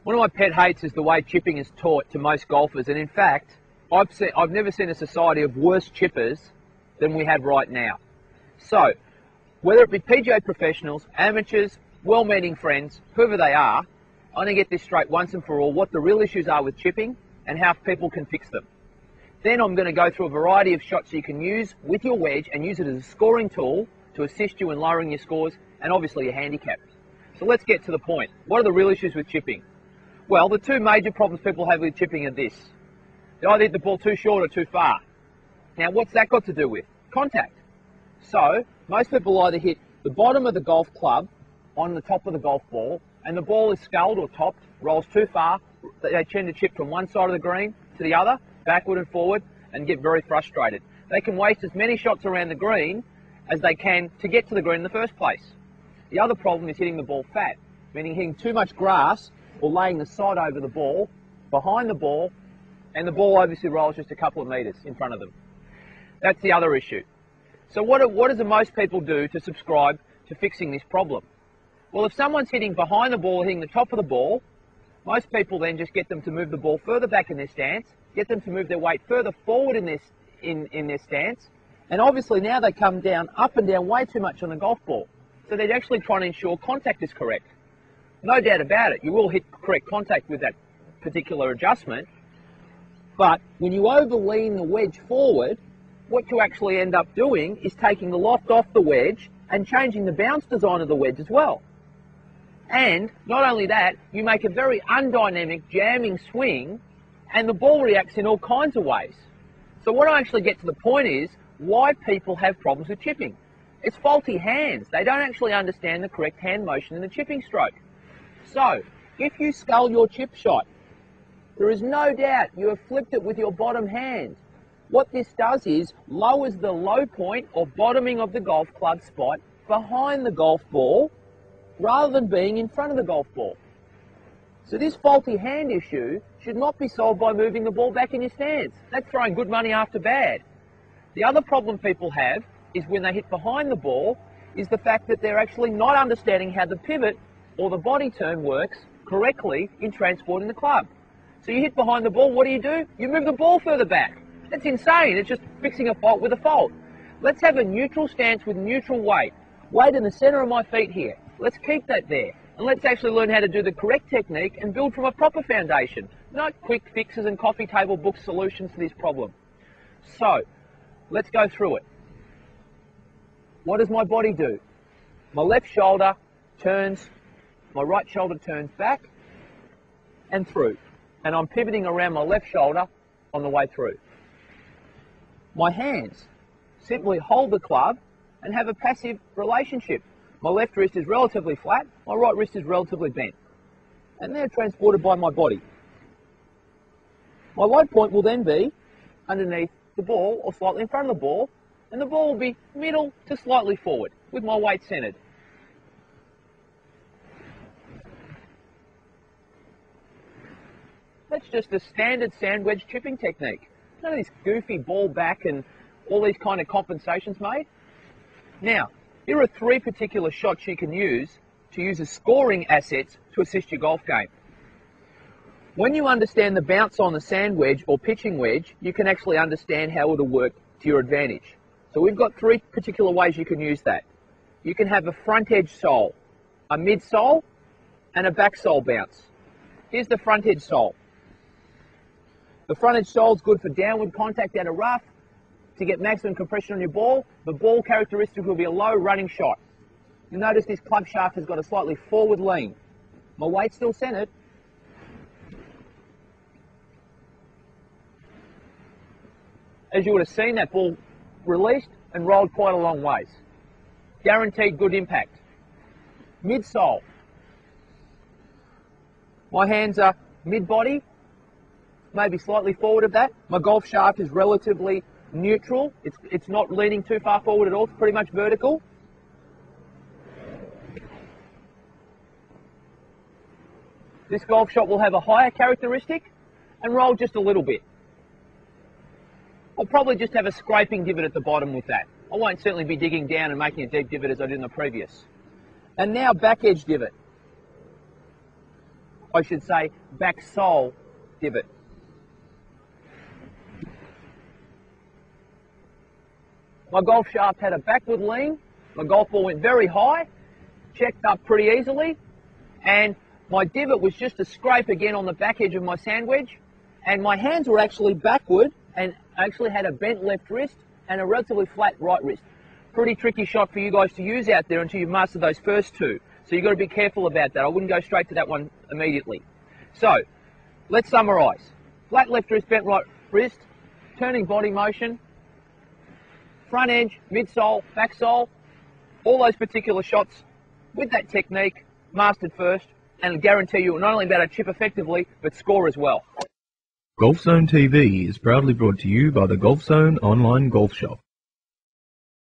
One of my pet hates is the way chipping is taught to most golfers, and in fact, I've never seen a society of worse chippers than we have right now. So, whether it be PGA professionals, amateurs, well-meaning friends, whoever they are, I'm going to get this straight once and for all, what the real issues are with chipping and how people can fix them. Then I'm going to go through a variety of shots you can use with your wedge and use it as a scoring tool to assist you in lowering your scores and obviously your handicap. So let's get to the point. What are the real issues with chipping? Well, the two major problems people have with chipping are this. They either hit the ball too short or too far. Now, what's that got to do with? Contact. So, most people either hit the bottom of the golf club on the top of the golf ball, and the ball is sculled or topped, rolls too far, they tend to chip from one side of the green to the other, backward and forward, and get very frustrated. They can waste as many shots around the green as they can to get to the green in the first place. The other problem is hitting the ball fat, meaning hitting too much grass or laying the side over the ball, behind the ball, and the ball obviously rolls just a couple of metres in front of them. That's the other issue. So what do most people do to subscribe to fixing this problem? Well, if someone's hitting behind the ball, hitting the top of the ball, most people then just get them to move the ball further back in their stance, get them to move their weight further forward in their stance, and obviously now they come down, up and down way too much on the golf ball. So they're actually trying to ensure contact is correct. No doubt about it, you will hit correct contact with that particular adjustment, but when you overlean the wedge forward, what you actually end up doing is taking the loft off the wedge and changing the bounce design of the wedge as well. And not only that, you make a very undynamic jamming swing and the ball reacts in all kinds of ways. So what I actually get to the point is why people have problems with chipping. It's faulty hands. They don't actually understand the correct hand motion in the chipping stroke. So, if you scull your chip shot, there is no doubt you have flipped it with your bottom hand. What this does is lowers the low point or bottoming of the golf club spot behind the golf ball rather than being in front of the golf ball. So this faulty hand issue should not be solved by moving the ball back in your stance. That's throwing good money after bad. The other problem people have is when they hit behind the ball is the fact that they're actually not understanding how the pivot or the body turn works correctly in transporting the club. So you hit behind the ball, what do? You move the ball further back. That's insane. It's just fixing a fault with a fault. Let's have a neutral stance with neutral weight. Weight in the center of my feet here. Let's keep that there. And let's actually learn how to do the correct technique and build from a proper foundation, not quick fixes and coffee table book solutions to this problem. So, let's go through it. What does my body do? My left shoulder turns, my right shoulder turns back and through. And I'm pivoting around my left shoulder on the way through. My hands simply hold the club and have a passive relationship. My left wrist is relatively flat, my right wrist is relatively bent. And they're transported by my body. My low point will then be underneath the ball or slightly in front of the ball, and the ball will be middle to slightly forward with my weight centered. That's just a standard sand wedge chipping technique. None of this goofy ball back and all these kind of compensations made. Now, here are 3 particular shots you can use to use as scoring assets to assist your golf game. When you understand the bounce on the sand wedge or pitching wedge, you can actually understand how it'll work to your advantage. So we've got 3 particular ways you can use that. You can have a front edge sole, a mid sole, and a back sole bounce. Here's the front edge sole. The front edge sole is good for downward contact out of rough, to get maximum compression on your ball. The ball characteristic will be a low running shot. You'll notice this club shaft has got a slightly forward lean. My weight's still centered. As you would have seen, that ball released and rolled quite a long ways. Guaranteed good impact. Mid-sole. My hands are mid-body, maybe slightly forward of that. My golf shaft is relatively neutral. It's not leaning too far forward at all. It's pretty much vertical. This golf shot will have a higher characteristic and roll just a little bit. I'll probably just have a scraping divot at the bottom with that. I won't certainly be digging down and making a deep divot as I did in the previous. And now back edge divot. I should say back sole divot. My golf shaft had a backward lean. My golf ball went very high, checked up pretty easily, and my divot was just a scrape again on the back edge of my sand wedge, and my hands were actually backward and I actually had a bent left wrist and a relatively flat right wrist. Pretty tricky shot for you guys to use out there until you've mastered those first two. So you've got to be careful about that. I wouldn't go straight to that one immediately. So, let's summarise. Flat left wrist, bent right wrist, turning body motion, front edge, midsole, back sole, all those particular shots with that technique mastered first, and I guarantee you will not only be able to chip effectively, but score as well. Golf Zone TV is proudly brought to you by the Golf Zone online golf shop.